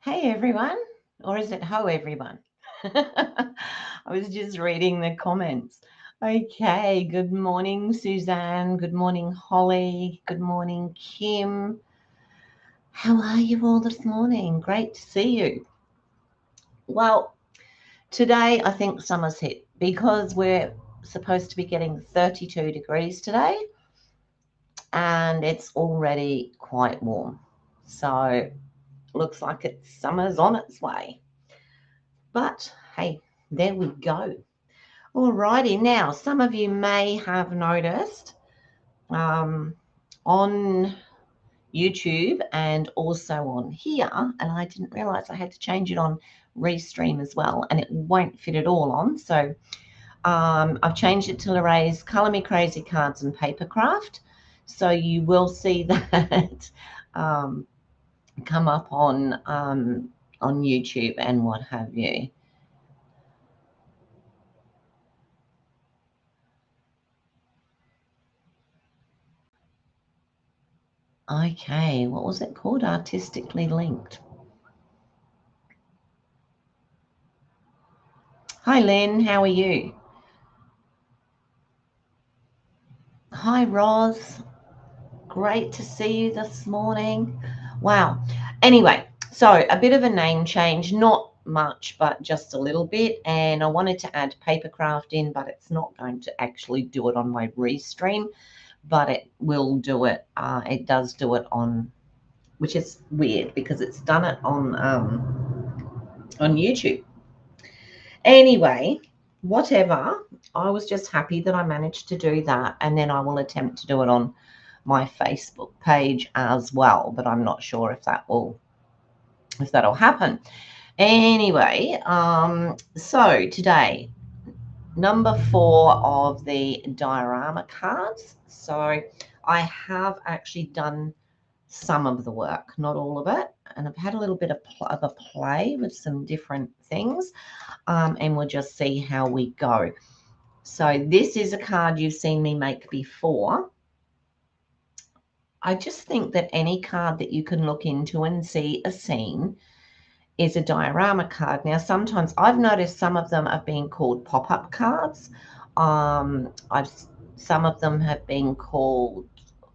Hey everyone, or is it ho everyone? I was just reading the comments. Okay, good morning, Suzanne. Good morning, Holly. Good morning, Kim. How are you all this morning? Great to see you. Well, today I think summer's hit because we're supposed to be getting 32 degrees today and it's already quite warm. So looks like summer's on its way. But hey, there we go. Alrighty, now some of you may have noticed on YouTube and also on here, and I didn't realize I had to change it on Restream as well, and it won't fit it all on. So I've changed it to Lorraine's Colour Me Crazy Cards and Papercraft. So you will see that come up on YouTube and what have you. Okay, what was it called? Artistically Linked. Hi, Lynn. How are you? Hi, Roz. Great to see you this morning. Wow. Anyway, so a bit of a name change, not much, but just a little bit. And I wanted to add Papercraft in, but it's not going to actually do it on my Restream, but it will do it. It does do it on, which is weird because it's done it on YouTube. Anyway, whatever. I was just happy that I managed to do that, and then I will attempt to do it on my Facebook page as well, but I'm not sure if that'll happen. Anyway, so today, number 4 of the diorama cards. So I have actually done some of the work, not all of it, and I've had a little bit of a play with some different things, and we'll just see how we go. So this is a card you've seen me make before. I just think that any card that you can look into and see a scene is a diorama card. Now, sometimes I've noticed some of them are being called pop-up cards. Some of them have been called,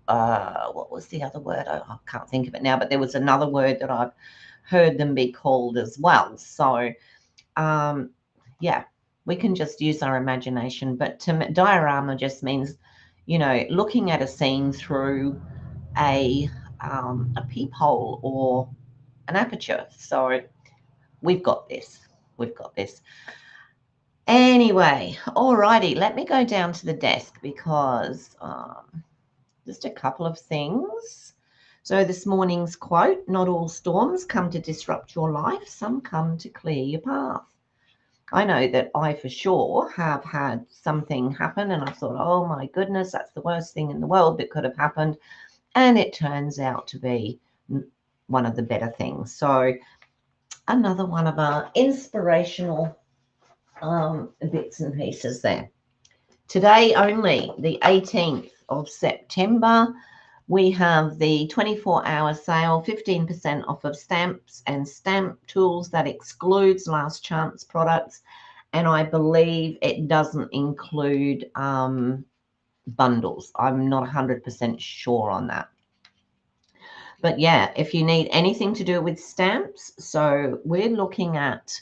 what was the other word? I can't think of it now, but there was another word that I've heard them be called as well. So, yeah, we can just use our imagination. But diorama just means, looking at a scene through a peephole or an aperture. So we've got this. We've got this. Anyway, alrighty, let me go down to the desk because just a couple of things. So this morning's quote, not all storms come to disrupt your life, some come to clear your path. I know that I for sure have had something happen and I thought, oh my goodness, that's the worst thing in the world that could have happened. And it turns out to be one of the better things. So another one of our inspirational bits and pieces there. Today only, the 18th of September, we have the 24-hour sale, 15% off of stamps and stamp tools. That excludes last chance products. And I believe it doesn't include bundles. I'm not 100% sure on that. But yeah, if you need anything to do with stamps, so we're looking at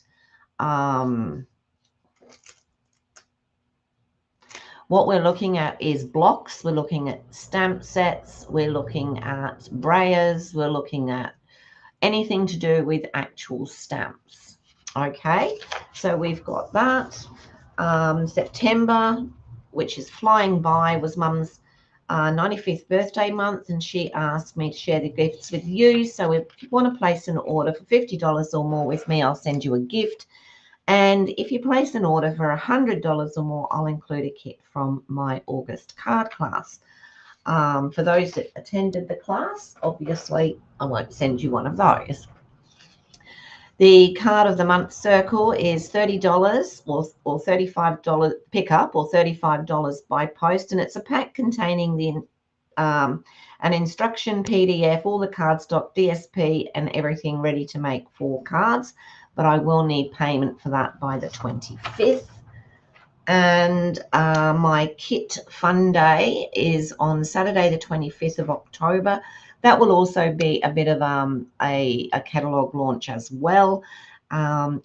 what we're looking at is blocks, we're looking at stamp sets, we're looking at brayers, we're looking at anything to do with actual stamps. Okay, so we've got that. September, which is flying by, was Mum's 95th birthday month, and she asked me to share the gifts with you. So if you want to place an order for $50 or more with me, I'll send you a gift. And if you place an order for $100 or more, I'll include a kit from my August card class. For those that attended the class, obviously I won't send you one of those. The card of the month circle is $30 or $35 pickup or $35 by post, and it's a pack containing the an instruction PDF, all the cardstock, DSP, and everything ready to make 4 cards. But I will need payment for that by the 25th. And my kit fun day is on Saturday, the 25th of October. That will also be a bit of a catalogue launch as well. For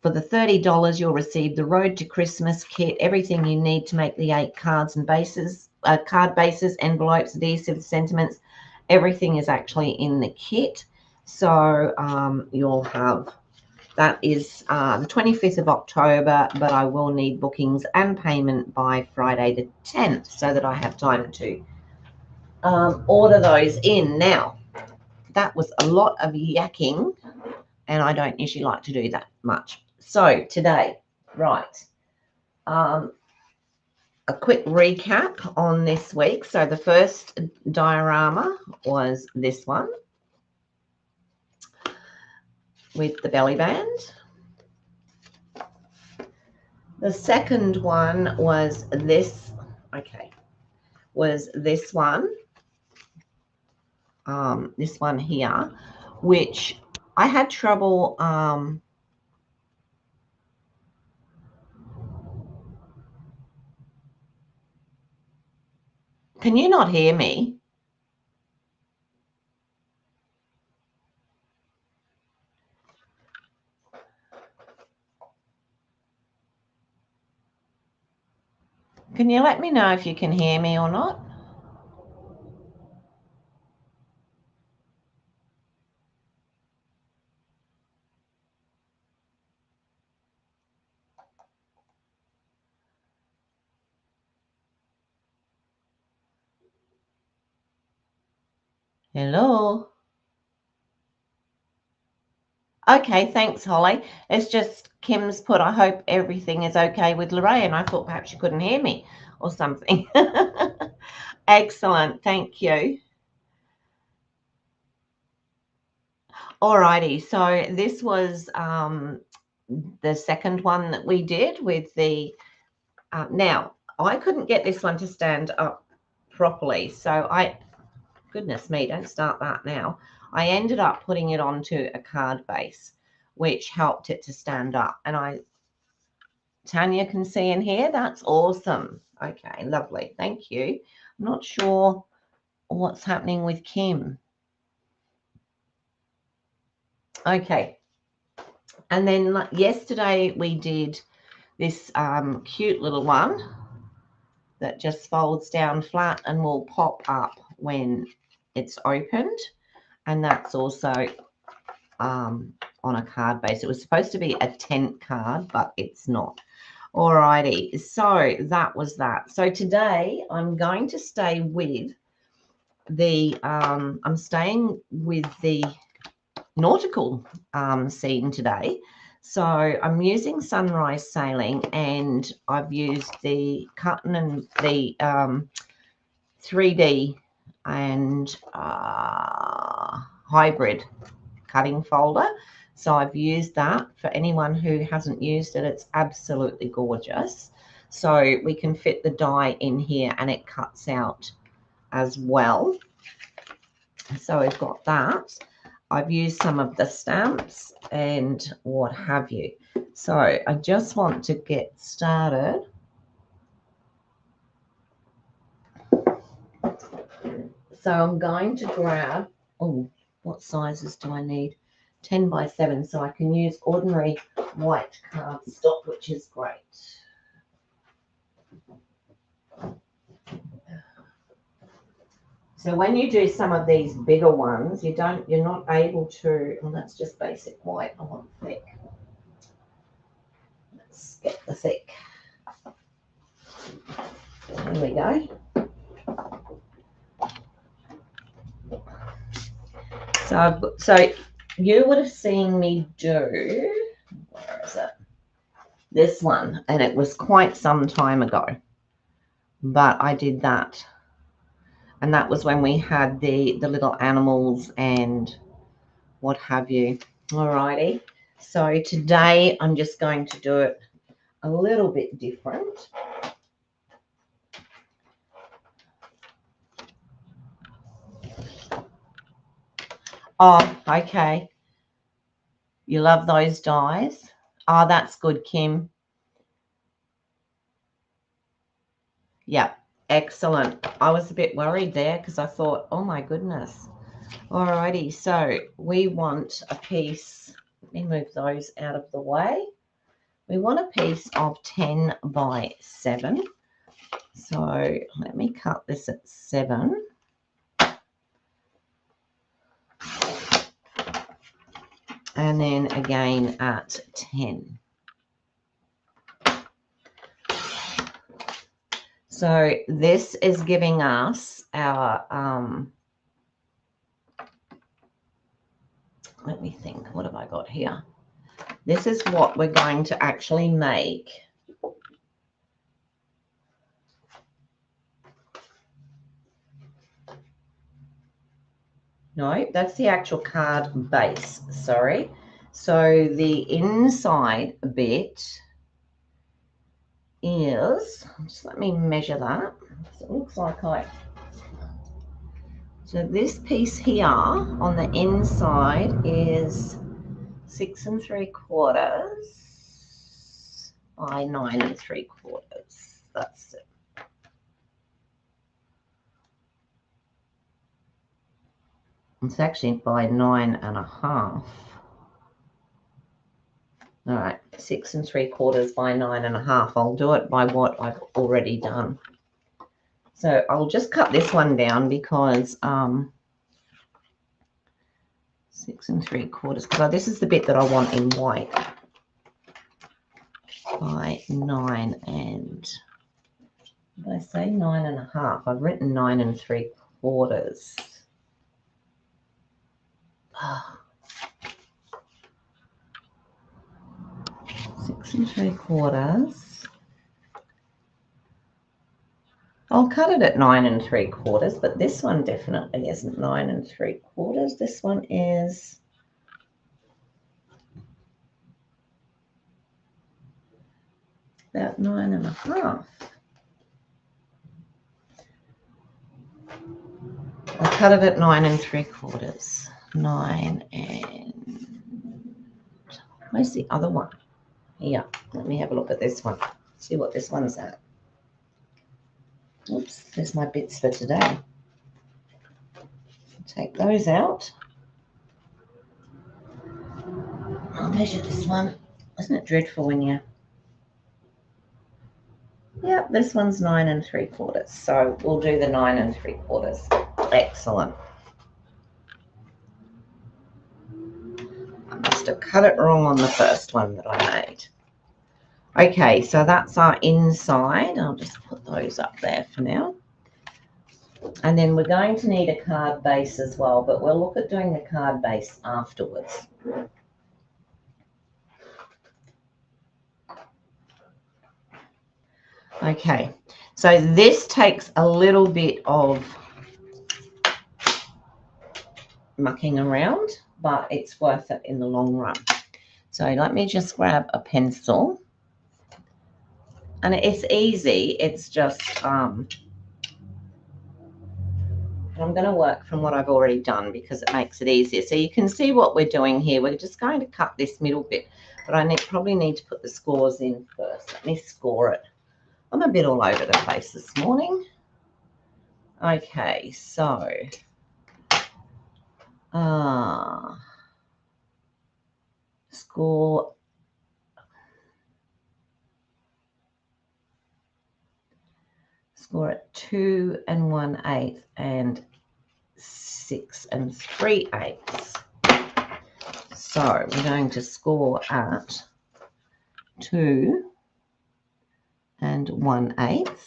the $30, you'll receive the Road to Christmas kit, everything you need to make the 8 cards and bases, card bases, envelopes, adhesives, sentiments. Everything is actually in the kit. So you'll have, that is the 25th of October, but I will need bookings and payment by Friday the 10th so that I have time to order those in. Now, that was a lot of yakking, and I don't usually like to do that much. So today, right, a quick recap on this week. So the first diorama was this one with the belly band. The second one was this, was this one here, which I had trouble can you not hear me? Can you let me know if you can hear me or not? Hello? Okay, thanks, Holly. It's just Kim's put, I hope everything is okay with Lorraine. I thought perhaps you couldn't hear me or something. Excellent, thank you. Alrighty, so this was the second one that we did with the, now, I couldn't get this one to stand up properly, so goodness me, don't start that now. I ended up putting it onto a card base, which helped it to stand up. And Tanya can see in here. That's awesome. Okay, lovely. Thank you. I'm not sure what's happening with Kim. Okay. And then yesterday we did this cute little one that just folds down flat and will pop up when it's opened. And that's also on a card base. It was supposed to be a tent card, but it's not. Alrighty, so that was that. So today I'm going to stay with the I'm staying with the nautical scene today. So I'm using Sunrise Sailing, and I've used the Cotton and the 3D and hybrid cutting folder. So I've used that. For anyone who hasn't used it, it's absolutely gorgeous. So we can fit the die in here and it cuts out as well. So we've got that. I've used some of the stamps and what have you. So I just want to get started. So I'm going to grab, oh, what sizes do I need? 10 by 7, so I can use ordinary white cardstock, which is great. So when you do some of these bigger ones, you're not able to, well, that's just basic white. I want thick. Let's get the thick. There we go. So you would have seen me do, where is it? This one, and it was quite some time ago, but I did that, and that was when we had the little animals and what have you. Alrighty, so today I'm just going to do it a little bit different. Oh, okay. You love those dies? Oh, that's good, Kim. Yeah, excellent. I was a bit worried there because I thought, oh my goodness. Alrighty, so we want a piece. Let me move those out of the way. We want a piece of 10 by 7. So let me cut this at 7. And then again at 10. So this is giving us our, let me think, what have I got here? This is what we're going to actually make. No, that's the actual card base, sorry. So the inside bit is, just let me measure that. It looks like so this piece here on the inside is 6 3/4 by 9 3/4. That's it. It's actually by 9 1/2. All right, 6 3/4 by 9 1/2. I'll do it by what I've already done. So I'll just cut this one down because 6 3/4, because this is the bit that I want in white. By 9 and, did I say 9 1/2? I've written 9 3/4. 6 3/4. I'll cut it at 9 3/4, but this one definitely isn't 9 3/4. This one is about 9 1/2. I'll cut it at 9 3/4. 9 and, where's the other one? Here, let me have a look at this one. See what this one's at. Oops, there's my bits for today. Take those out. I'll measure this one. Isn't it dreadful when you... Yep, this one's 9 3/4. So we'll do the 9 3/4. Excellent. I must have cut it wrong on the first one that I made. Okay, so that's our inside. I'll just put those up there for now. And then we're going to need a card base as well, but we'll look at doing the card base afterwards. Okay, so this takes a little bit of mucking around, but it's worth it in the long run. So let me just grab a pencil. And it's easy. It's just, I'm going to work from what I've already done because it makes it easier. So you can see what we're doing here. We're just going to cut this middle bit, but I probably need to put the scores in first. Let me score it. I'm a bit all over the place this morning. Okay, so score at 2 1/8 and 6 3/8. So we're going to score at 2 1/8,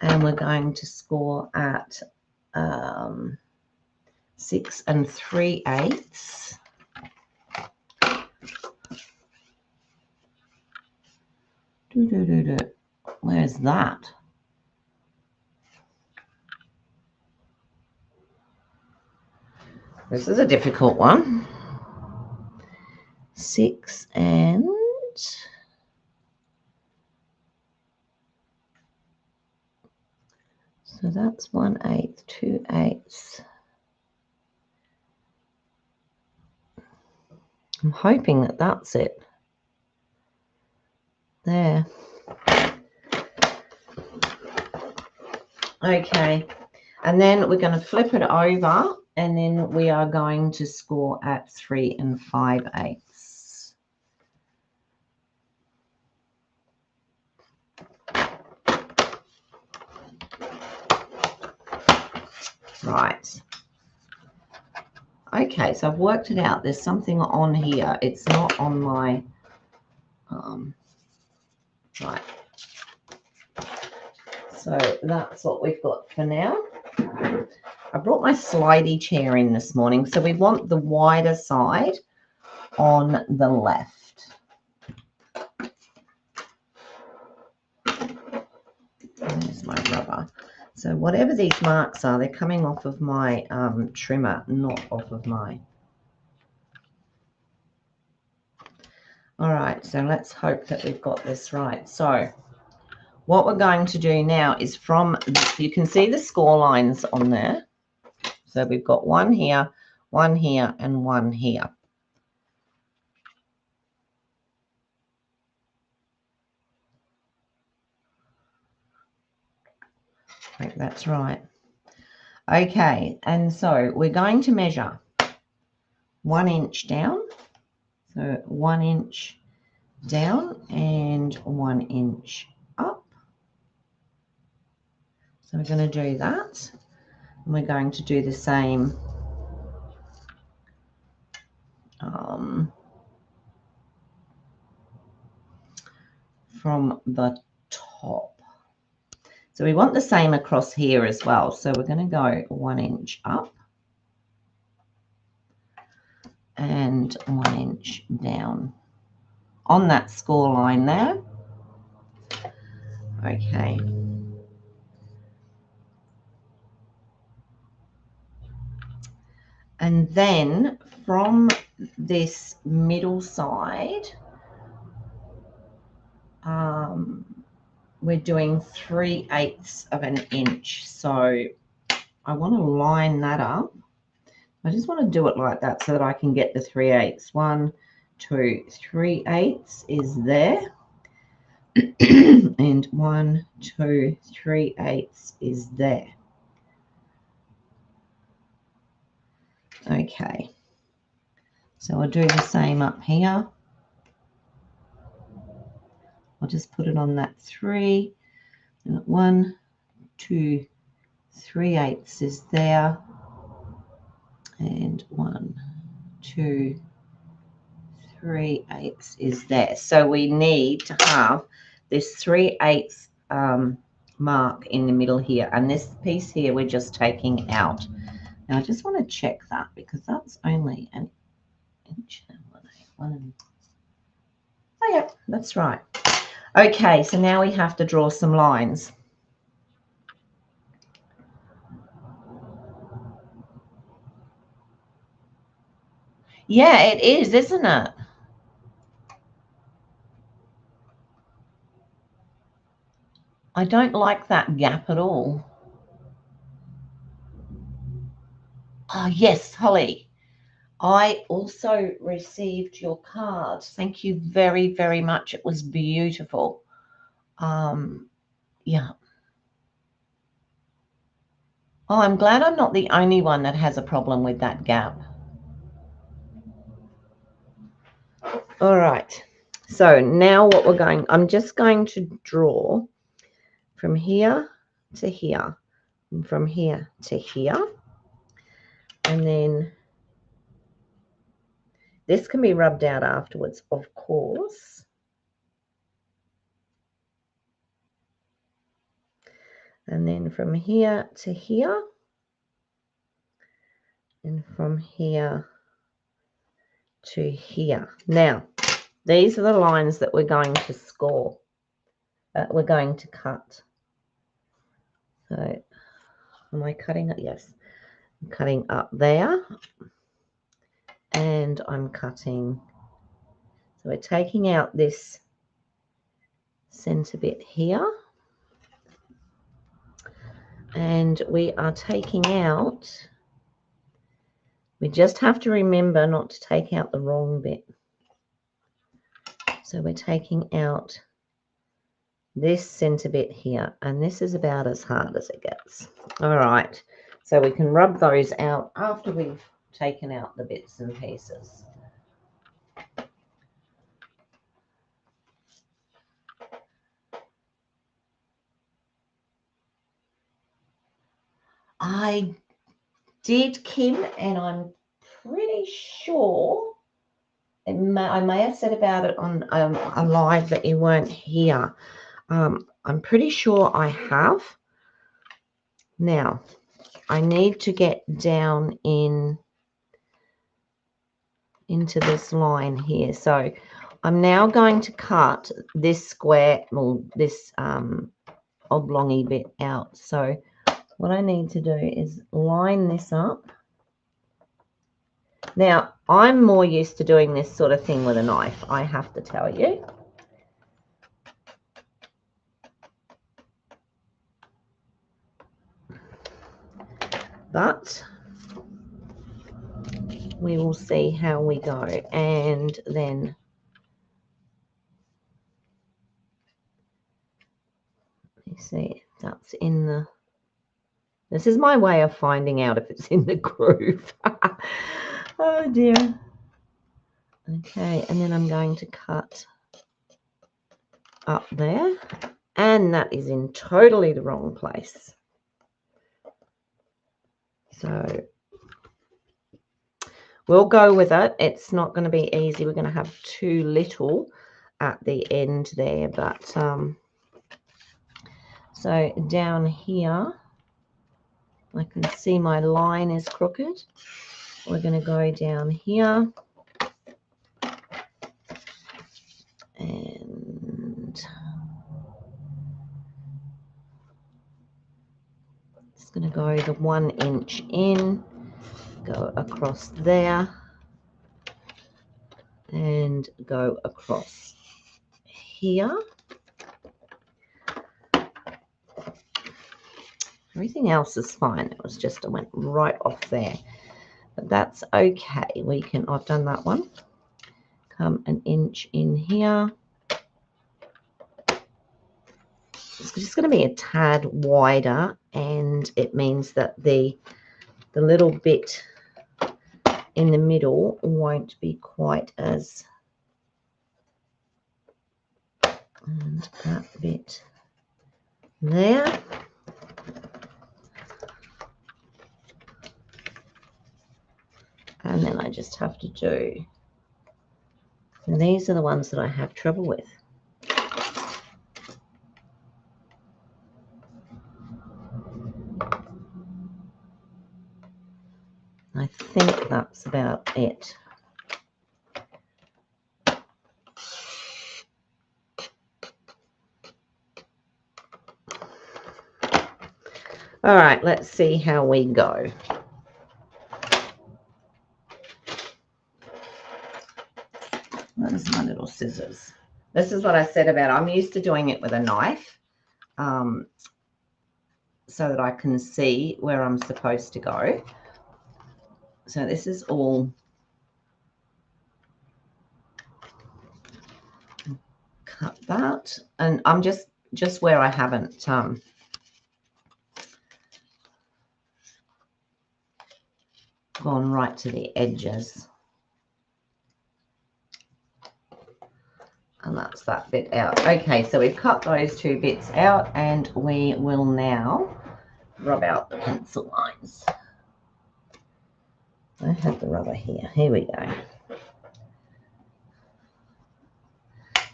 and we're going to score at 6 3/8. Where's that? This is a difficult one. 6 and... So that's 1/8, 2/8. I'm hoping that that's it. There. Okay, and then we're going to flip it over, and then we are going to score at 3 5/8. Right. Okay, so I've worked it out. There's something on here. It's not on my, right. So that's what we've got for now. I brought my slidey chair in this morning. So we want the wider side on the left. There's my rubber. So whatever these marks are, they're coming off of my trimmer, not off of my. All right, so let's hope that we've got this right. So what we're going to do now is from, you can see the score lines on there. So we've got one here, and one here. I think that's right. Okay, and so we're going to measure 1 inch down. So 1 inch down and 1 inch up. So we're going to do that. And we're going to do the same from the top. So we want the same across here as well. So we're going to go 1 inch up and 1 inch down on that score line there. Okay. And then from this middle side, we're doing 3/8 of an inch. So I want to line that up. I just want to do it like that so that I can get the 3/8. 1, 2, 3/8 is there. And 1, 2, 3/8 is there. Okay. So I'll do the same up here. I'll just put it on that 3. 1, 2, 3/8 is there. And 1, 2, 3/8 is there. So we need to have this 3/8 mark in the middle here, and this piece here we're just taking out. Now I just want to check that because that's only an inch and 1/8. Oh yeah, that's right. Okay, so now we have to draw some lines. Yeah, it is, isn't it? I don't like that gap at all. Oh, yes, Holly. I also received your card. Thank you very, very much. It was beautiful. Yeah. Oh, I'm glad I'm not the only one that has a problem with that gap. All right. So now what we're going, I'm just going to draw from here to here, and from here to here. And then this can be rubbed out afterwards, of course. And then from here to here. And from here to here. Now, these are the lines that we're going to score, we're going to cut. So, am I cutting it? Yes. I'm cutting up there. And I'm cutting. So we're taking out this center bit here. And we are taking out, we just have to remember not to take out the wrong bit. So we're taking out this center bit here, and this is about as hard as it gets. All right, so we can rub those out after we've taken out the bits and pieces. I did, Kim, and I'm pretty sure I may have said about it on a live that you weren't here. I'm pretty sure I have. Now, I need to get down into this line here. So I'm now going to cut this square, well, this oblongy bit out. So what I need to do is line this up. Now, I'm more used to doing this sort of thing with a knife, I have to tell you. But we will see how we go. And then let me see, that's in the, this is my way of finding out if it's in the groove. Oh dear. Okay, and then I'm going to cut up there, and that is in totally the wrong place. So we'll go with it. It's not going to be easy. We're going to have too little at the end there, but so down here I can see my line is crooked. We're going to go down here and it's going to go the 1 inch in, go across there and go across here. Everything else is fine. It was just, I went right off there, but that's okay. We can, I've done that one. Come 1 inch in here. It's just going to be a tad wider, and it means that the little bit in the middle won't be quite as, and that bit there. And then I just have to do, and these are the ones that I have trouble with. I think that's about it. All right, let's see how we go. There's my little scissors. This is what I said about, I'm used to doing it with a knife so that I can see where I'm supposed to go. So this is all cut that, and I'm just where I haven't gone right to the edges. And that's that bit out. Okay, so we've cut those 2 bits out, and we will now rub out the pencil lines. I have the rubber here. Here we go.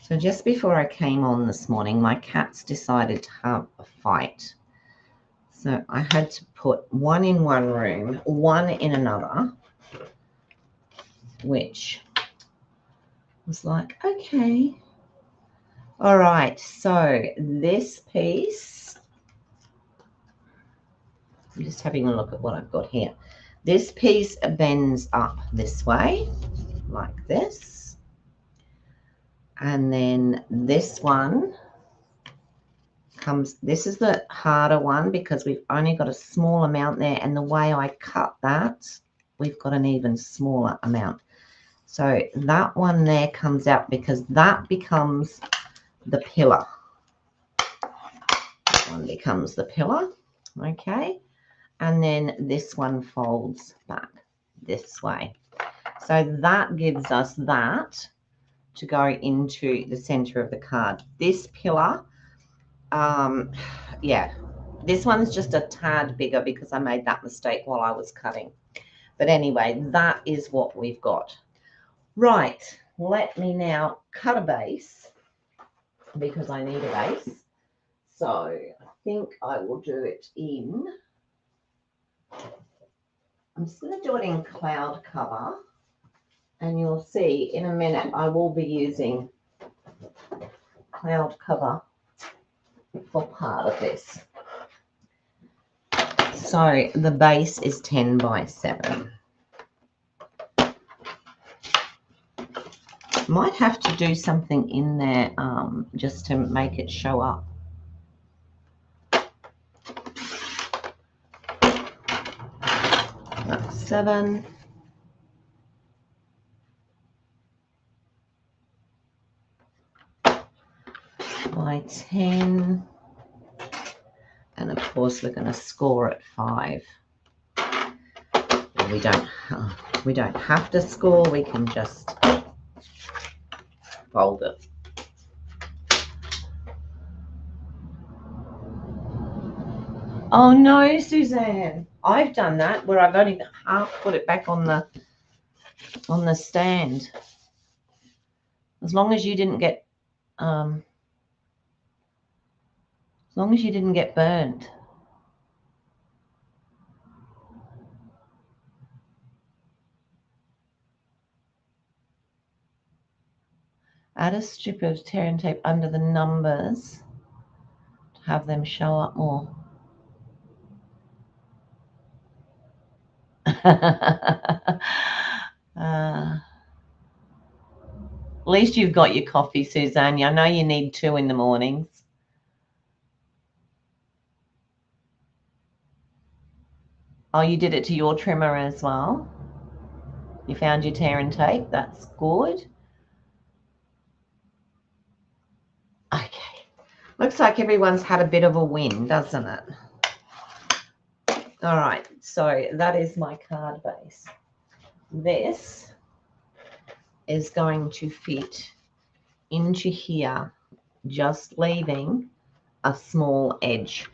So just before I came on this morning, my cats decided to have a fight. So I had to put one in one room, one in another, which was like, okay. All right, so this piece, I'm just having a look at what I've got here. This piece bends up this way, like this. And then this one comes, this is the harder one because we've only got a small amount there, and the way I cut that, we've got an even smaller amount. So that one there comes out because that becomes the pillar. That one becomes the pillar, okay? And then this one folds back this way. So that gives us that to go into the center of the card. This pillar, yeah, this one's just a tad bigger because I made that mistake while I was cutting. But anyway, that is what we've got. Right, let me now cut a base because I need a base. So I think I will do it in, I'm just going to do it in cloud cover, and you'll see in a minute I will be using cloud cover for part of this. So the base is 10 by 7. Might have to do something in there just to make it show up. That's 7. By 10. And of course we're going to score at 5. We don't have to score, we can just fold it. Oh no, Suzanne, I've done that where I've only half put it back on the stand. As long as you didn't get burnt. Add a strip of tearing tape under the numbers to have them show up more. At least you've got your coffee, Suzanne. I know you need 2 in the mornings. Oh, you did it to your trimmer as well? You found your tear and tape? That's good. Okay. Looks like everyone's had a bit of a win, doesn't it? All right, so that is my card base. This is going to fit into here, just leaving a small edge.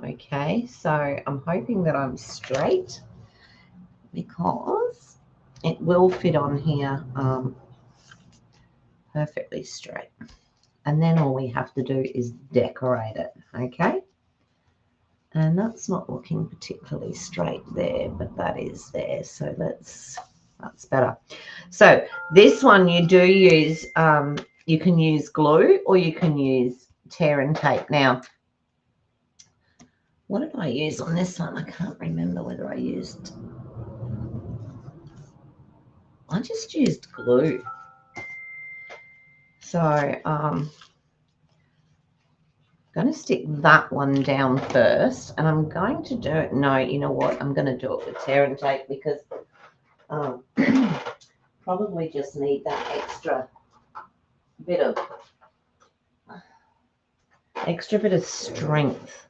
Okay, so I'm hoping that I'm straight because it will fit on here perfectly straight. And then all we have to do is decorate it, okay? And that's not looking particularly straight there, but that is there, so that's better. So this one you do use, you can use glue or you can use tear and tape. Now, what did I use on this one? I can't remember whether I just used glue. So I'm going to stick that one down first, and I'm going to do it. No, you know what? I'm going to do it with tear and tape because probably just need that extra bit of strength.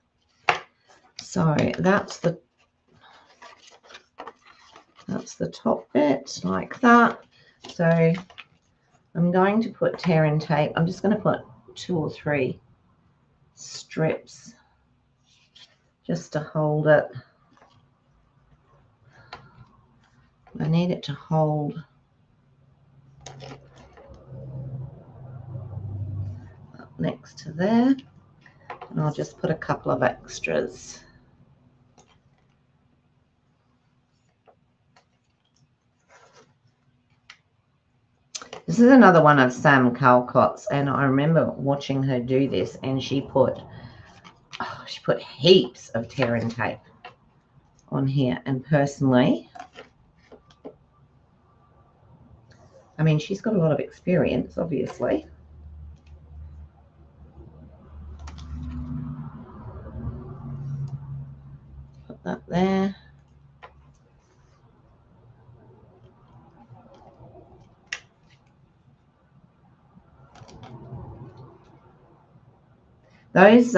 So that's the top bit like that. So I'm going to put tear and tape. I'm just going to put 2 or 3 strips just to hold it. I need it to hold up next to there, and I'll just put a couple of extras. This is another one of Sam Calcott's, and I remember watching her do this, and she put heaps of tear and tape on here. And personally, I mean, she's got a lot of experience, obviously. that there. Those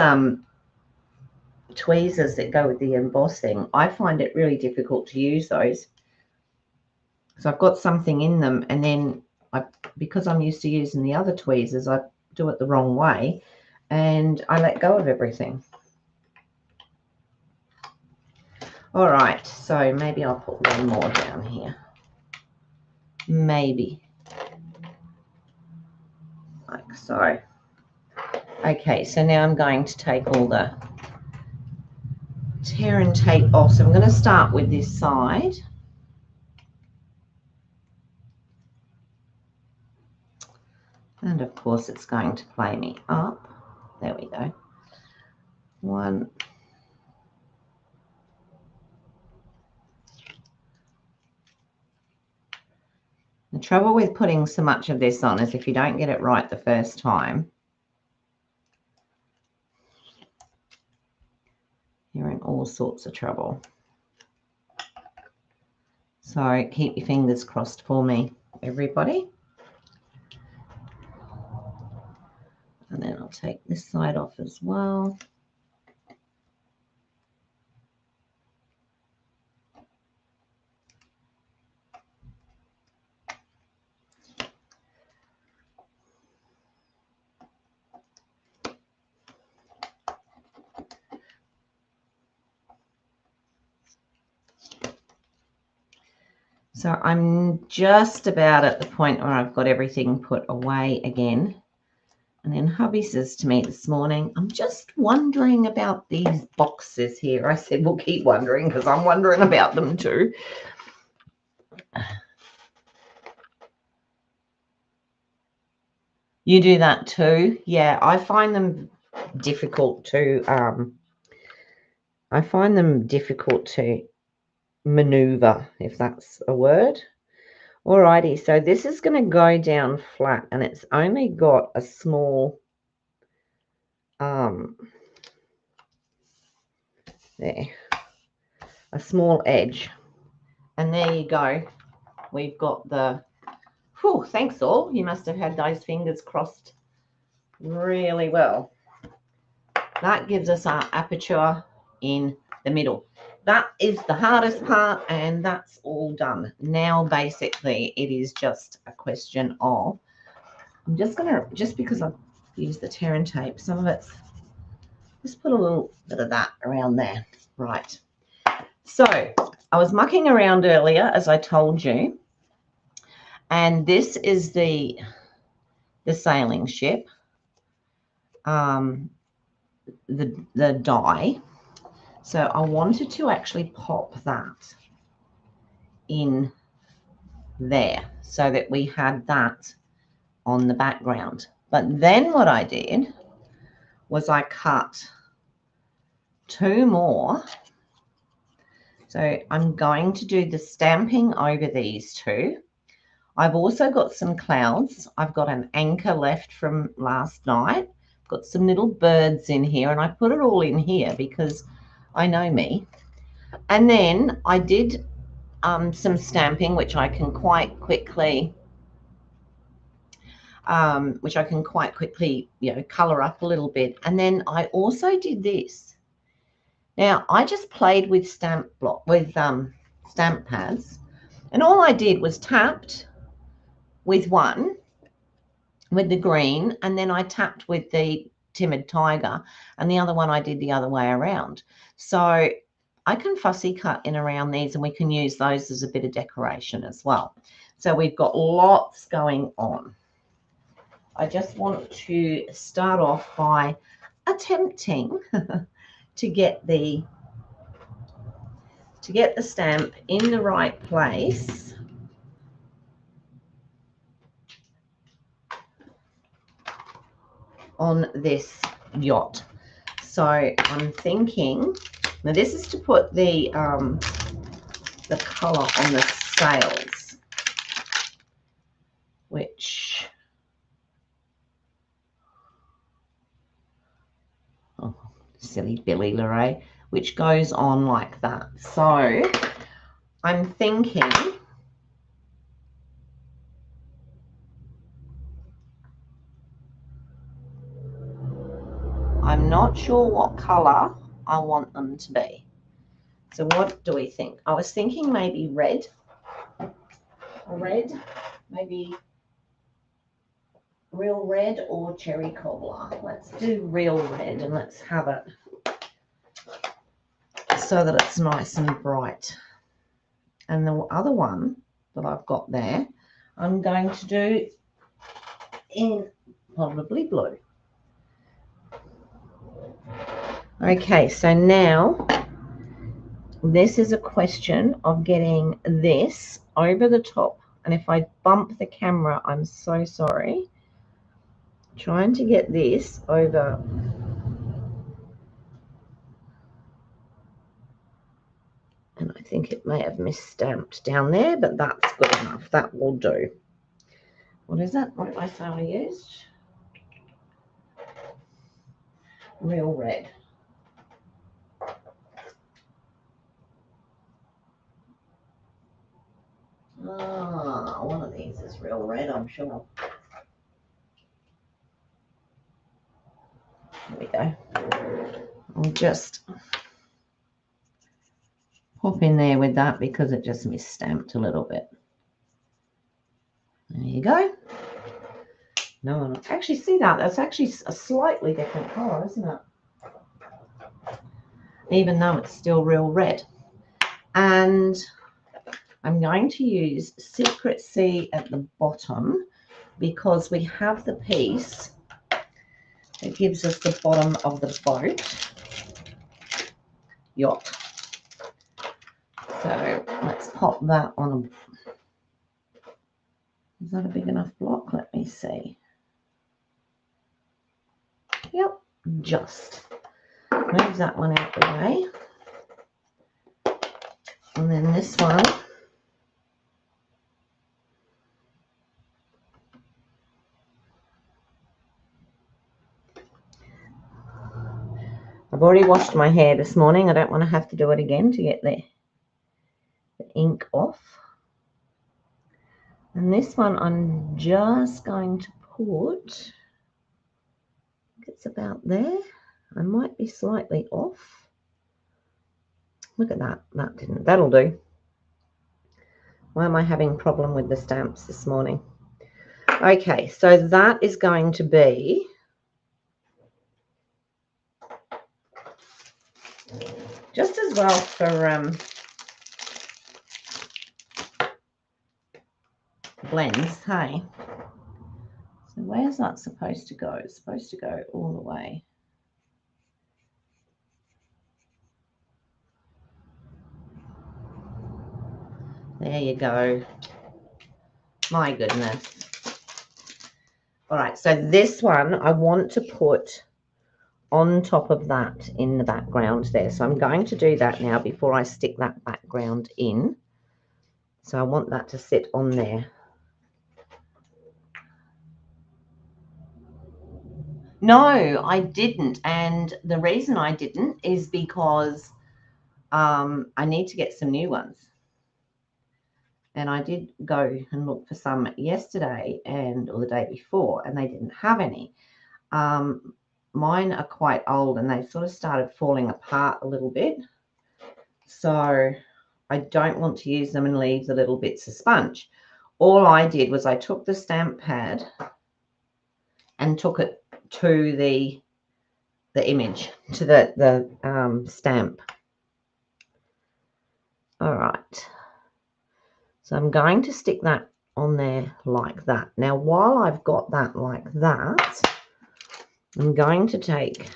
tweezers that go with the embossing, I find it really difficult to use those. So I've got something in them, and then because I'm used to using the other tweezers, I do it the wrong way and I let go of everything. All right, so maybe I'll put one more down here. Maybe. Like so. Okay, so now I'm going to take all the tear and tape off. So I'm going to start with this side. And of course it's going to play me up. There we go. One. The trouble with putting so much of this on is if you don't get it right the first time, you're in all sorts of trouble. So keep your fingers crossed for me, everybody. And then I'll take this side off as well. So I'm just about at the point where I've got everything put away again. And then hubby says to me this morning, I'm just wondering about these boxes here. I said, well, keep wondering because I'm wondering about them too. You do that too? Yeah, I find them difficult to maneuver, if that's a word. Alrighty, so this is going to go down flat, and it's only got a small there, a small edge, and there you go. We've got the, whew, thanks all. You must have had those fingers crossed really well. That gives us our aperture in the middle. That is the hardest part, and that's all done. Now, basically, it is just a question of, I'm just going to, just because I've used the tear and tape, some of it's, just put a little bit of that around there. Right. So I was mucking around earlier, as I told you, and this is the sailing ship, the die. So I wanted to actually pop that in there so that we had that on the background. But then what I did was I cut two more. So I'm going to do the stamping over these two. I've also got some clouds. I've got an anchor left from last night. I've got some little birds in here, and I put it all in here because I know me. And then I did some stamping, which I can quite quickly, color up a little bit. And then I also did this. Now I just played with stamp pads, and all I did was tapped with one, with the green, and then I tapped with the Timid Tiger, and the other one I did the other way around. So I can fussy cut in around these, and we can use those as a bit of decoration as well. So we've got lots going on. I just want to start off by attempting to get the stamp in the right place on this yacht. So I'm thinking, now this is to put the color on the sails, which, oh, silly Billy Lorray. which goes on like that. So I'm thinking I'm not sure what color I want them to be. So what do we think? I was thinking maybe red. Red, maybe real red or cherry cobbler. Let's do real red and let's have it so that it's nice and bright. And the other one that I've got there, I'm going to do in probably blue. Okay, so now this is a question of getting this over the top. And if I bump the camera, I'm so sorry. Trying to get this over. And I think it may have misstamped down there, but that's good enough. That will do. What is it? What did I say I used? Real red. Ah, one of these is real red, I'm sure. There we go. I'll just pop in there with that because it just misstamped a little bit. There you go. No, actually see that? That's actually a slightly different color, isn't it? Even though it's still real red. And I'm going to use Secret Sea at the bottom because we have the piece that gives us the bottom of the boat. Yacht. So let's pop that on. Is that a big enough block? Let me see. Yep, just. Move that one out the way. And then this one. I've already washed my hair this morning. I don't want to have to do it again to get the ink off. And this one I'm just going to put, I think it's about there. I might be slightly off. Look at that. That didn't. That'll do. Why am I having a problem with the stamps this morning? Okay, so that is going to be just as well for blends, hey? So where's that supposed to go? It's supposed to go all the way. There you go. My goodness. All right, so this one I want to put on top of that in the background there. So I'm going to do that now before I stick that background in. So I want that to sit on there. No, I didn't. And the reason I didn't is because I need to get some new ones. And I did go and look for some yesterday or the day before, and they didn't have any. Mine are quite old and they sort of started falling apart a little bit. So I don't want to use them and leave the little bits of sponge. All I did was I took the stamp pad and took it to the image, to the stamp. All right. So I'm going to stick that on there like that. Now, while I've got that like that, I'm going to take,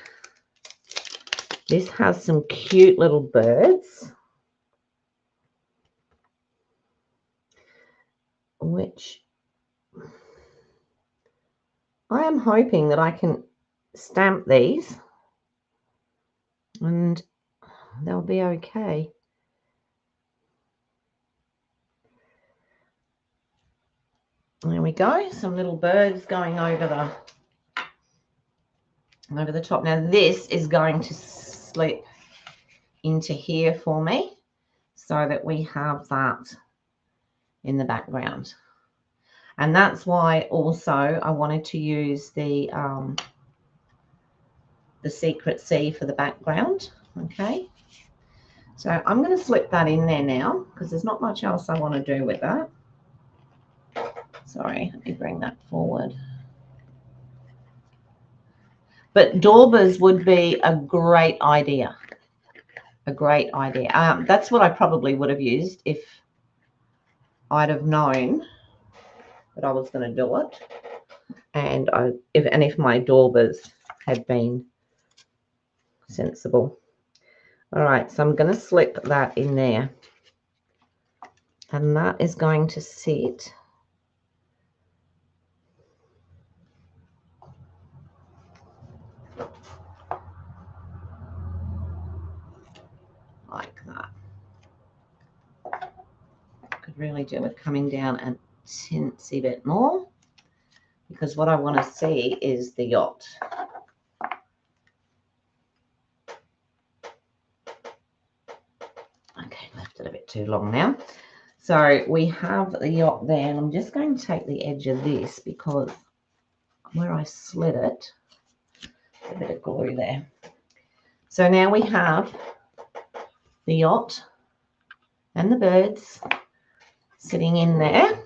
this has some cute little birds, which I am hoping that I can stamp these and they'll be okay. There we go, some little birds going over the top. Now this is going to slip into here for me so that we have that in the background. And that's why also I wanted to use the secret C for the background. Okay, so I'm going to slip that in there now because there's not much else I want to do with that. Sorry, let me bring that forward. But daubers would be a great idea. A great idea. That's what I probably would have used if I'd have known that I was going to do it, and if my daubers had been sensible. All right, so I'm going to slip that in there, and that is going to sit like that. Could really do with coming down a teensy bit more, because what I want to see is the yacht. Okay, left it a bit too long now. So we have the yacht there, and I'm just going to take the edge of this because where I slid it, a bit of glue there. So now we have the yacht and the birds sitting in there.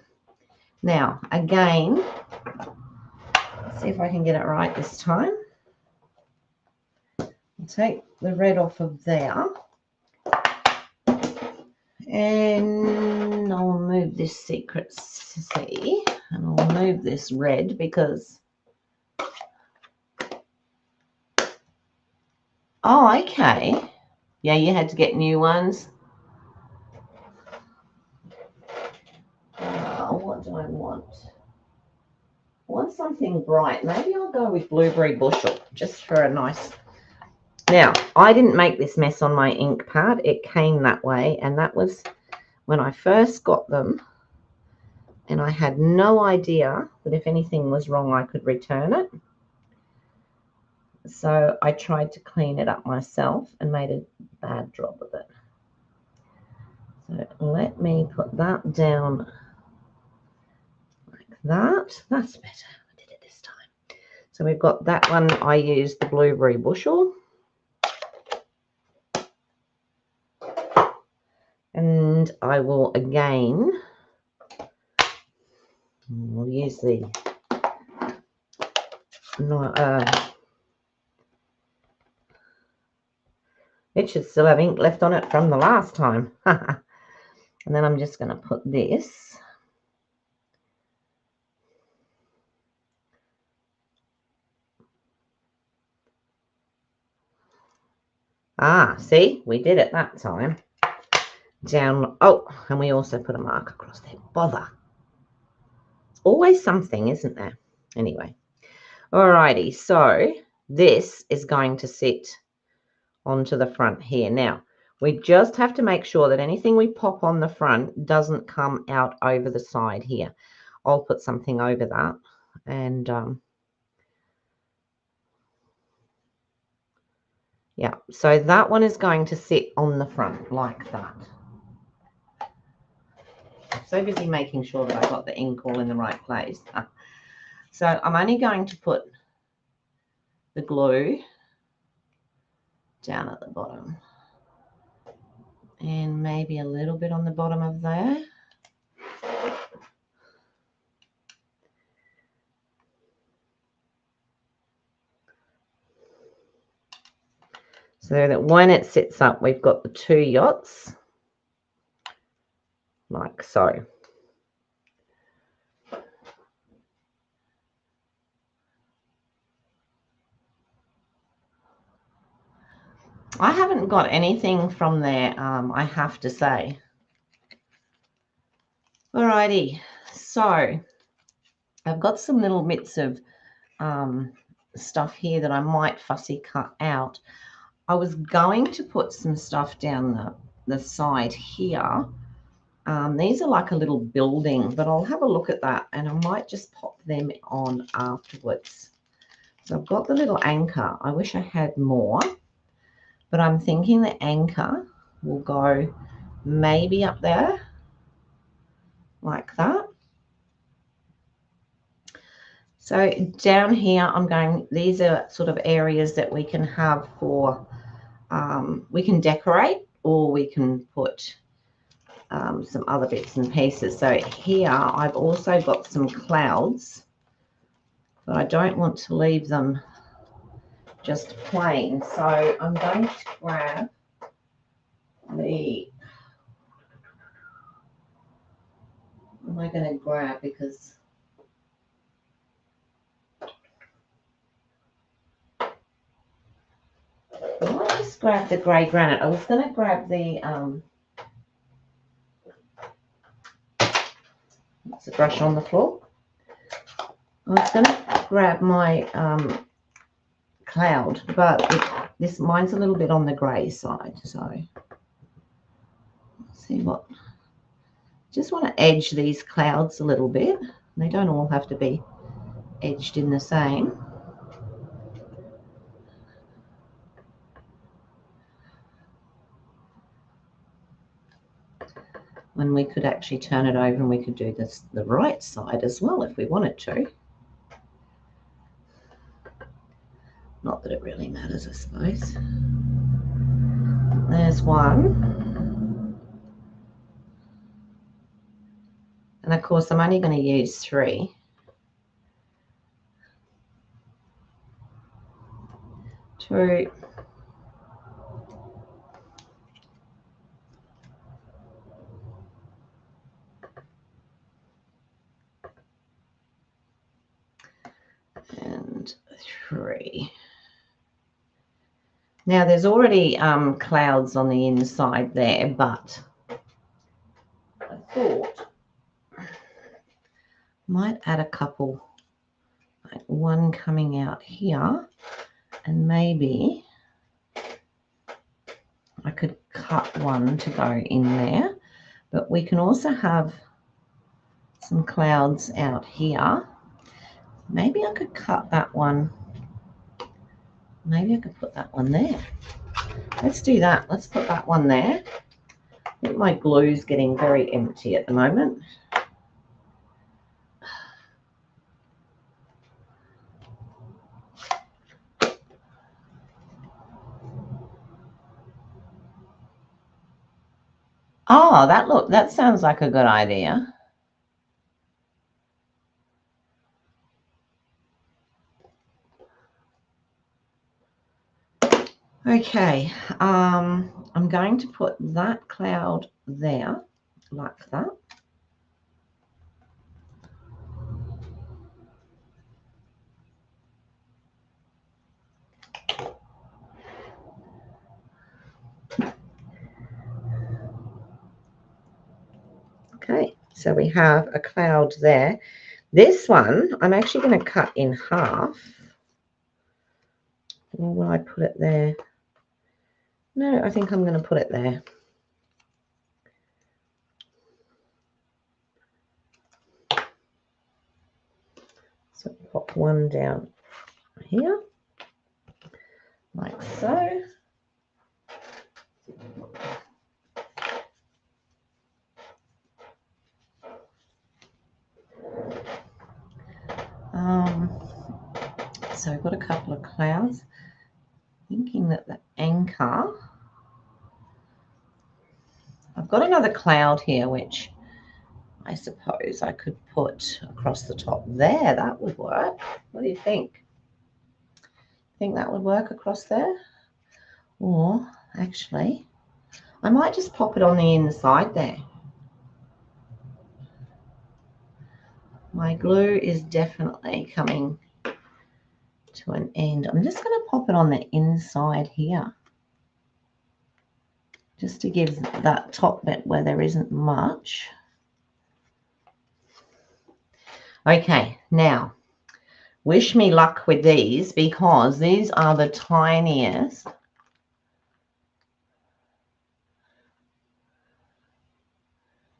Now, again, let's see if I can get it right this time. I'll take the red off of there, and I'll move this secret C, and I'll move this red because, oh, okay. Yeah, you had to get new ones. What do I want? I want something bright. Maybe I'll go with blueberry bushel just for a nice... Now, I didn't make this mess on my ink pad. It came that way, and that was when I first got them, and I had no idea that if anything was wrong, I could return it. So I tried to clean it up myself and made a bad job of it. So let me put that down like that. That's better. I did it this time. So we've got that one. I used the blueberry bushel. And I will again, we'll use the it should still have ink left on it from the last time. And then I'm just going to put this see, we did it that time. Down. Oh, and we also put a mark across there. Bother. It's always something, isn't there? Anyway. Alrighty, so this is going to sit onto the front here. Now, we just have to make sure that anything we pop on the front doesn't come out over the side here. I'll put something over that, and yeah, so that one is going to sit on the front like that. I'm so busy making sure that I got the ink all in the right place. So I'm only going to put the glue down at the bottom, and maybe a little bit on the bottom of there. So that when it sits up, we've got the two yachts, like so. I haven't got anything from there, I have to say. Alrighty, so I've got some little bits of stuff here that I might fussy cut out. I was going to put some stuff down the side here. These are like a little building, but I'll have a look at that, and I might just pop them on afterwards. So I've got the little anchor. I wish I had more, but I'm thinking the anchor will go maybe up there like that. So down here, I'm going, these are sort of areas that we can have for, we can decorate, or we can put some other bits and pieces. So here I've also got some clouds, but I don't want to leave them just plain. So I'm going to grab the, what am I going to grab, because I might just grab the grey granite. I was going to grab the, it's a brush on the floor. I was going to grab my cloud, but this mine's a little bit on the grey side, so let's see what. Just want to edge these clouds a little bit. They don't all have to be edged in the same. When we could actually turn it over and we could do this the right side as well if we wanted to. Not that it really matters, I suppose. There's one. And of course, I'm only going to use 3. 2. And 3. Now there's already clouds on the inside there, but I thought I might add a couple, like one coming out here, and maybe I could cut one to go in there, but we can also have some clouds out here. Maybe I could cut that one. Maybe I could put that one there. Let's do that. Let's put that one there. I think my glue's getting very empty at the moment. Oh, that sounds like a good idea. Okay, I'm going to put that cloud there, like that. Okay, so we have a cloud there. This one, I'm actually going to cut in half. Or will I put it there? No, I think I'm going to put it there. So pop one down here, like so. So I've got a couple of clouds. Thinking that the anchor, I've got another cloud here, which I suppose I could put across the top there. That would work. What do you think? Think that would work across there? Or actually, I might just pop it on the inside there. My glue is definitely coming to an end. I'm just going to pop it on the inside here, just to give that top bit where there isn't much. Okay, now wish me luck with these, because these are the tiniest.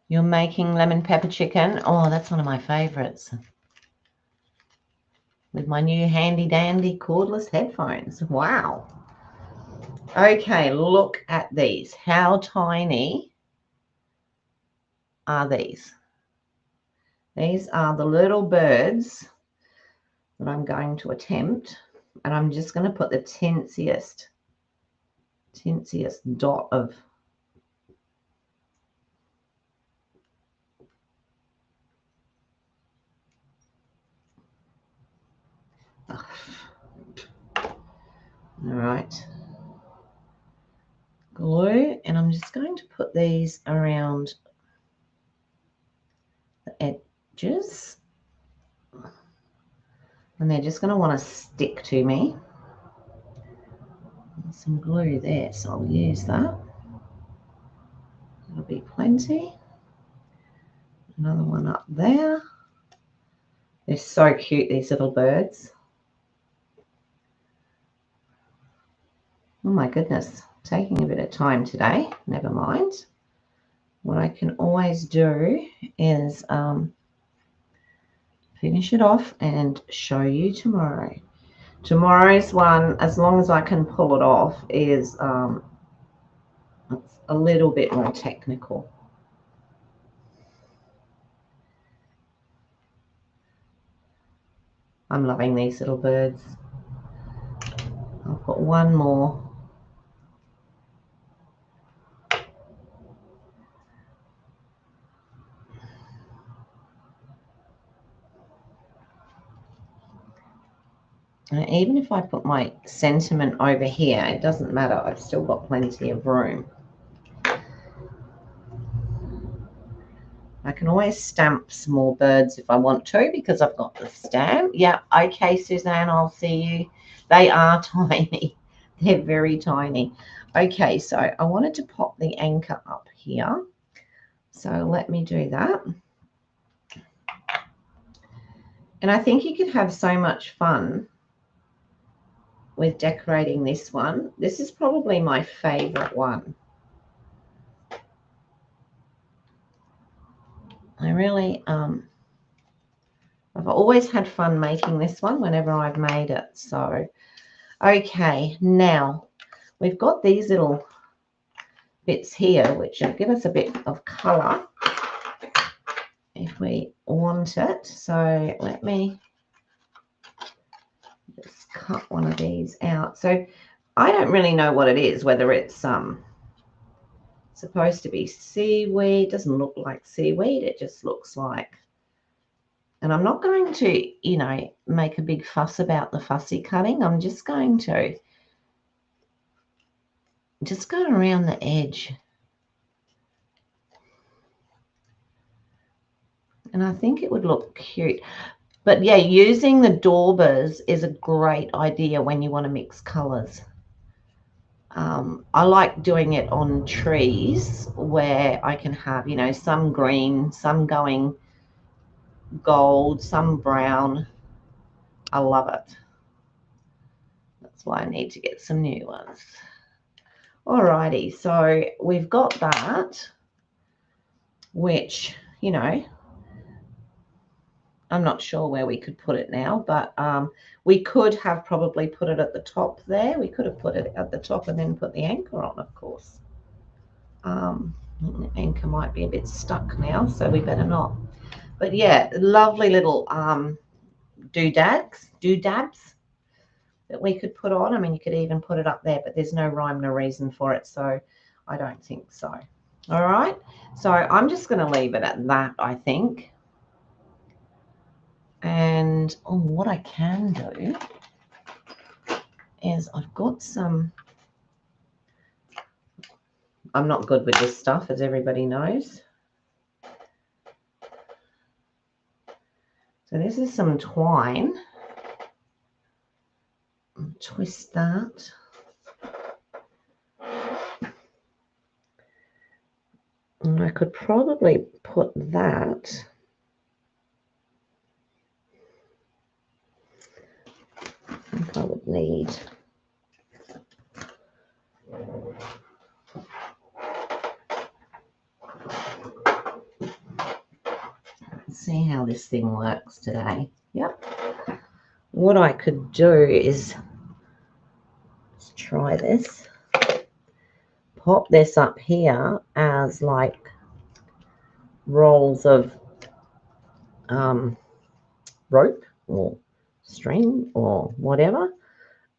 You're making lemon pepper chicken. Oh, that's one of my favorites. With my new handy dandy cordless headphones. Wow. Okay, look at these. How tiny are these? These are the little birds that I'm going to attempt, and I'm just going to put the tinsiest dot of all right, glue, and I'm just going to put these around the edges, and they're just going to want to stick to me. There's some glue there, so I'll use that. That'll be plenty. Another one up there. They're so cute, these little birds. Oh my goodness, taking a bit of time today. Never mind. What I can always do is finish it off and show you tomorrow. Tomorrow's one, as long as I can pull it off, is it's a little bit more technical. I'm loving these little birds. I'll put one more. And even if I put my sentiment over here, it doesn't matter. I've still got plenty of room. I can always stamp small birds if I want to, because I've got the stamp. Yeah, okay, Suzanne, I'll see you. They are tiny. They're very tiny. Okay, so I wanted to pop the anchor up here. So let me do that. And I think you could have so much fun with decorating this one. This is probably my favorite one. I really, I've always had fun making this one whenever I've made it. So, okay, now we've got these little bits here, which will give us a bit of colour if we want it. So let me just cut one of these out. So I don't really know what it is, whether it's supposed to be seaweed. It doesn't look like seaweed. It just looks like, and I'm not going to, you know, make a big fuss about the fussy cutting. I'm just going to just go around the edge. And I think it would look cute. But yeah, using the daubers is a great idea when you want to mix colors. I like doing it on trees where I can have, you know, some green, some going gold, some brown. I love it. That's why I need to get some new ones. Alrighty, so we've got that, which, you know, I'm not sure where we could put it now, but we could have probably put it at the top there. We could have put it at the top and then put the anchor on, of course. The anchor might be a bit stuck now, so we better not. But yeah, lovely little doodabs that we could put on. I mean, you could even put it up there, but there's no rhyme, no reason for it, so I don't think so. All right, so I'm just going to leave it at that, I think. And what I can do is I've got some, I'm not good with this stuff, as everybody knows. So this is some twine. Twist that. And I could probably put that I think I would need let's see how this thing works today. Yep. What I could do is let's try this. pop this up here as like rolls of rope or string or whatever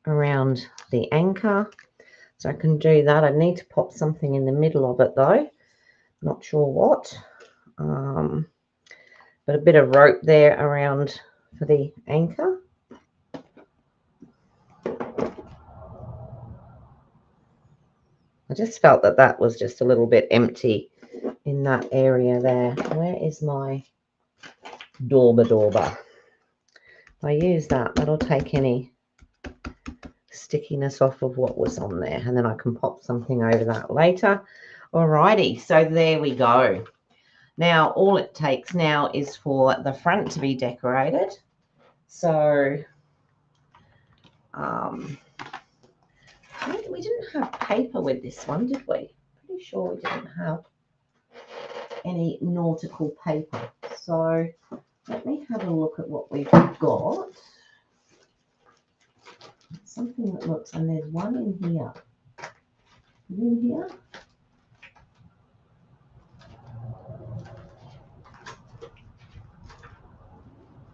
around the anchor. So I can do that. I need to pop something in the middle of it though. Not sure what. But a bit of rope there around for the anchor. I just felt that that was just a little bit empty in that area there. Where is my dauber? If I use that, that'll take any stickiness off of what was on there, and then I can pop something over that later. Alrighty, so there we go. Now all it takes now is for the front to be decorated. So we didn't have paper with this one, did we? Pretty sure we didn't have any nautical paper. So let me have a look at what we've got. Something that looks, and there's one in here. Is it in here?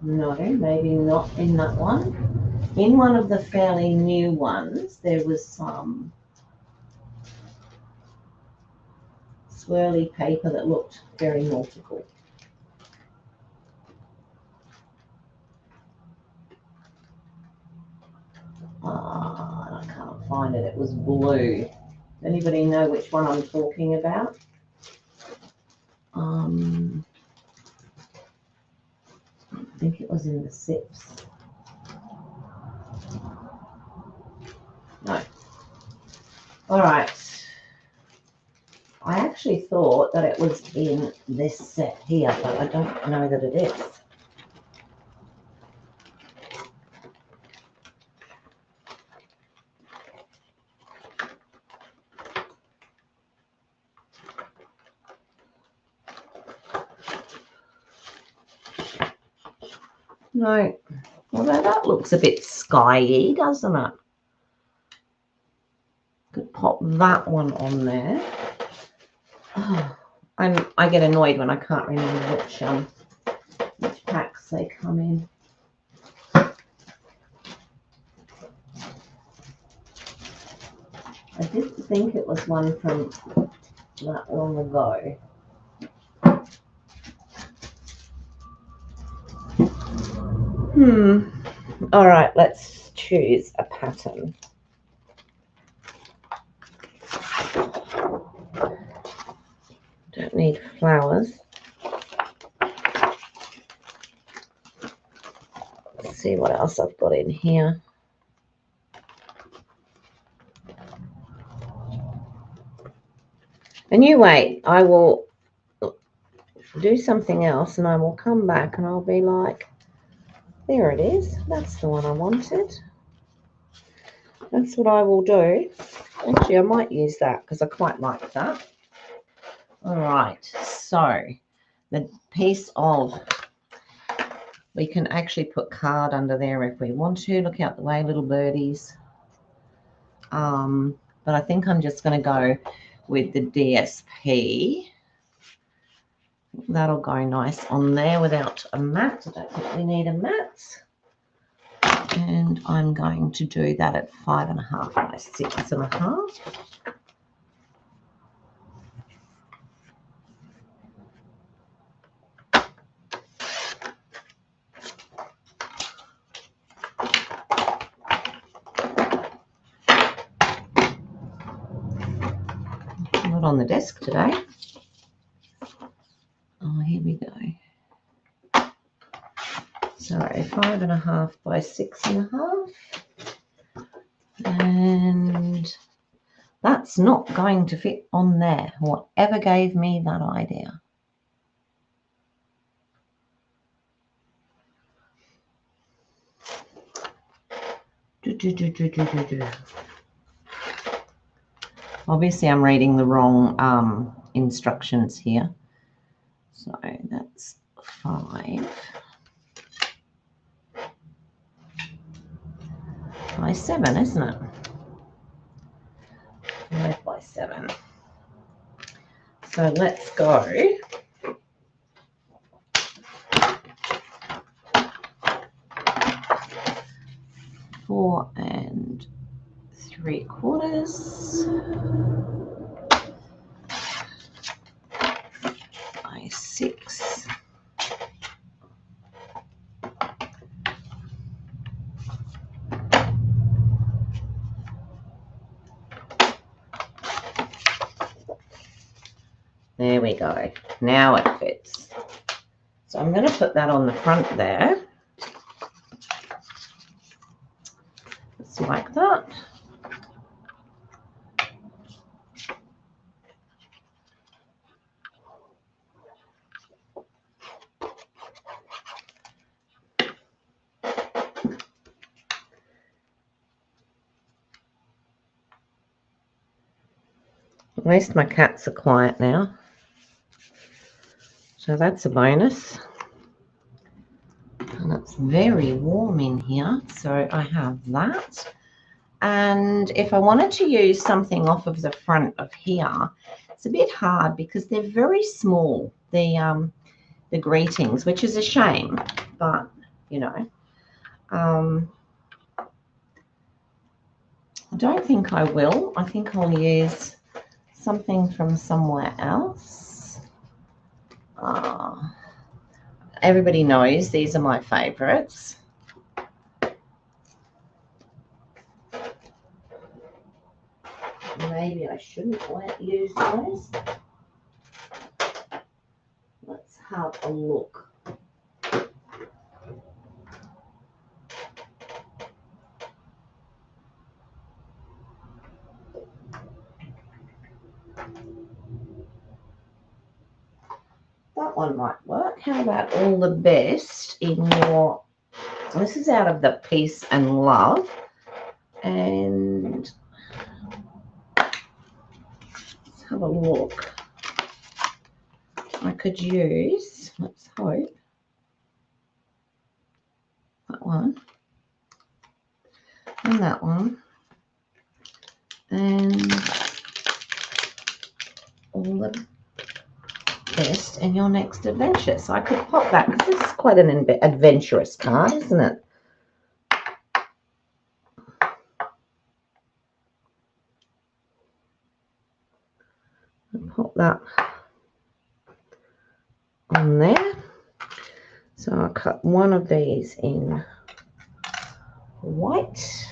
No, maybe not in that one. In one of the fairly new ones, there was some swirly paper that looked very nautical. I can't find it. It was blue. Anybody know which one I'm talking about? I think it was in the sips. No. All right. I actually thought that it was in this set here, but I don't know that it is. No. Although that looks a bit skyy, doesn't it? Could pop that one on there. Oh, I get annoyed when I can't remember which packs they come in. I didn't think it was one from that long ago. All right, let's choose a pattern. Don't need flowers. Let's see what else I've got in here. And you wait, I will do something else and I will come back and I'll be like, there it is. That's the one I wanted. That's what I will do. Actually, I might use that because I quite like that. All right, so the piece of, we can actually put card under there if we want to. Look out the way, little birdies. But I think I'm just going to go with the DSP. That'll go nice on there without a mat. I don't think we need a mat. And I'm going to do that at 5.5 by 6.5. Not on the desk today. Oh, here we go. So 5.5 by 6.5. And that's not going to fit on there. Whatever gave me that idea. Obviously, I'm reading the wrong instructions here. So that's 5 by 7, isn't it? 5 by 7. So let's go 4 3/4 by 6. There we go. Now it fits. So I'm going to put that on the front there. Just like that. At least my cats are quiet now. So that's a bonus. And it's very warm in here, so I have that. And if I wanted to use something off of the front of here, it's a bit hard because they're very small, the greetings, which is a shame, but you know, I don't think I will. I think I'll use something from somewhere else. Everybody knows these are my favorites. Maybe I shouldn't use those. Let's have a look. That one might work. How about all the best in your... This is out of the Peace and Love. And let's have a look. I could use, let's hope, that one and that one and all the best in your next adventure. So I could pop that because this is quite an adventurous card, isn't it? I'll pop that on there. So I'll cut one of these in white.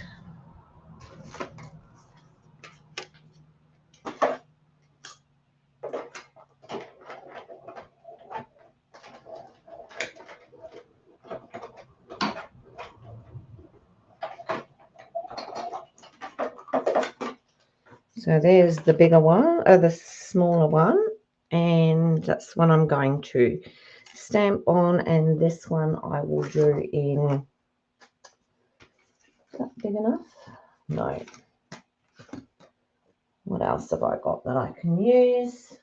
So there's the bigger one, or the smaller one, and that's one I'm going to stamp on, and this one I will do in... Is that big enough? No. What else have I got that I can use?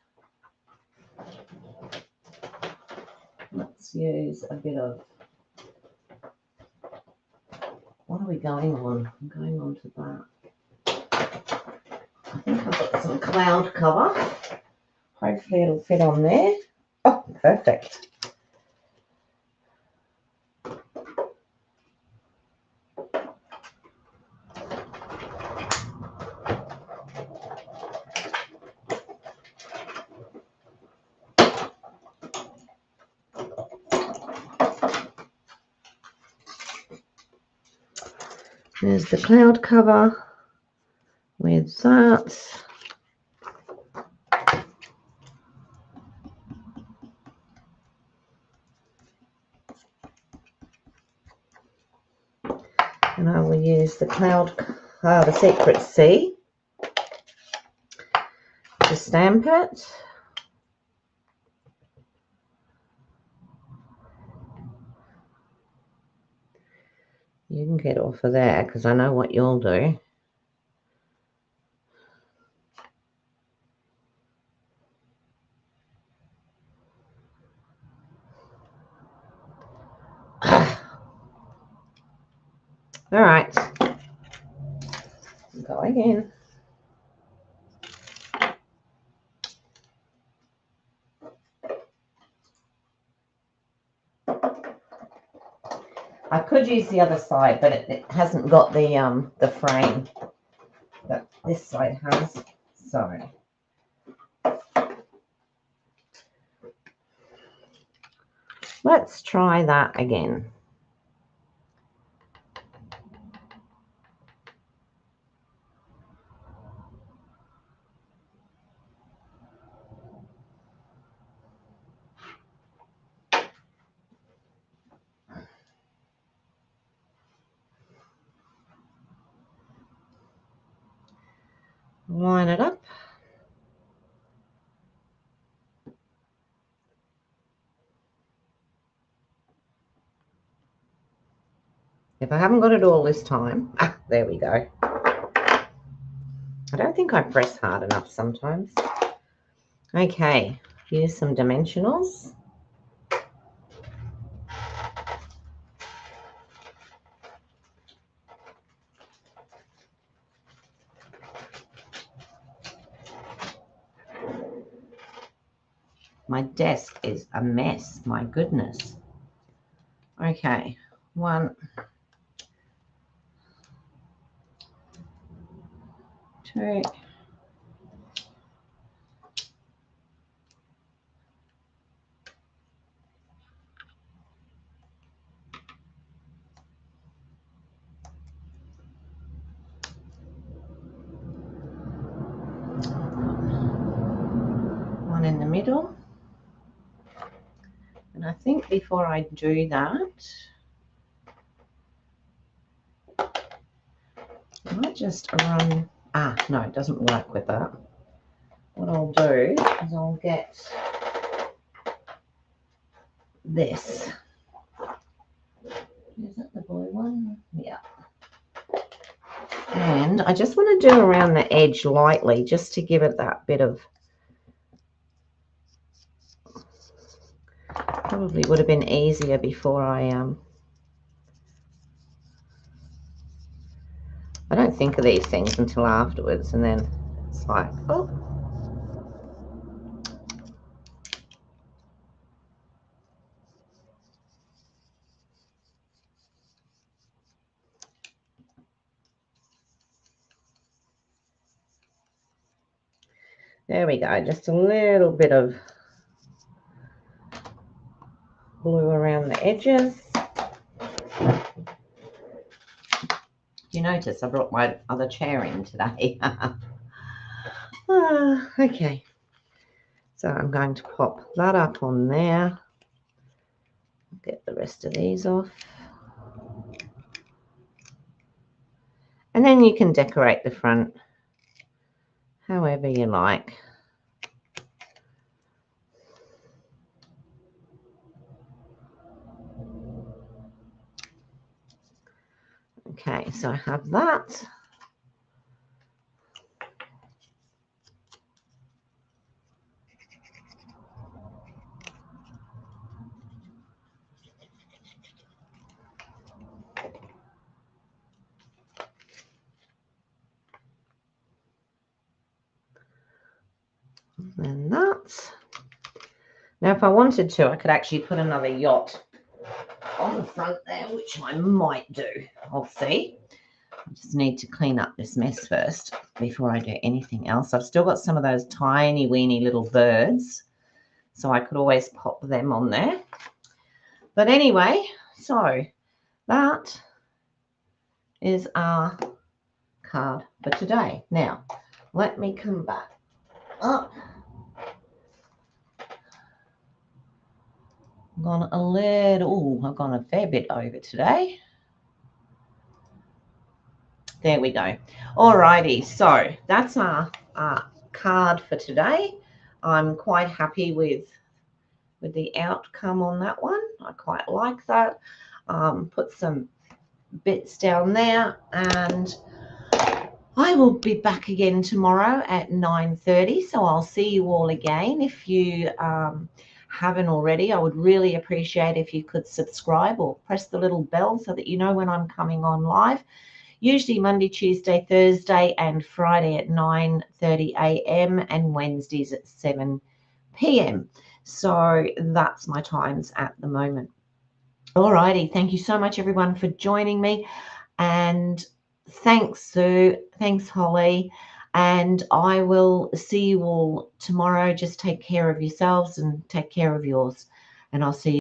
Let's use a bit of... What are we going on? I'm going on to that. I think I've got some cloud cover. Hopefully it'll fit on there. Oh, perfect. There's the cloud cover with that. And I will use the the Secret Sea to stamp it. You can get off of there because I know what you'll do. All right, go again. I could use the other side, but it hasn't got the frame that this side has. So let's try that again. Line it up. If I haven't got it all this time, there we go. I don't think I press hard enough sometimes. Okay, here's some dimensionals. My desk is a mess, my goodness. Okay, 1, 2, 1 in the middle. And I think before I do that, I might just run, no, it doesn't work with that. What I'll do is I'll get this. Is that the blue one? Yeah. And I just want to do around the edge lightly, just to give it that bit of, probably would have been easier before I don't think of these things until afterwards, and then it's like, oh. There we go, just a little bit of blue around the edges. You notice I brought my other chair in today. Okay, so I'm going to pop that up on there. Get the rest of these off. And then you can decorate the front however you like. Okay, so I have that. And that. Now, if I wanted to, I could actually put another yacht on the front there, which I might do. I'll see. I just need to clean up this mess first before I do anything else. I've still got some of those tiny weeny little birds, so I could always pop them on there. But anyway, so that is our card for today. Now, let me come back up. I've gone a little, I've gone a fair bit over today. There we go. Alrighty, so that's our card for today. I'm quite happy with the outcome on that one. I quite like that. Put some bits down there, and I will be back again tomorrow at 9:30. So I'll see you all again. If you haven't already, I would really appreciate if you could subscribe or press the little bell so that you know when I'm coming on live. Usually Monday, Tuesday, Thursday, and Friday at 9:30 a.m. and Wednesdays at 7 p.m. So that's my times at the moment. Alrighty, thank you so much, everyone, for joining me. And thanks, Sue. Thanks, Holly. And I will see you all tomorrow. Just take care of yourselves and take care of yours. And I'll see you.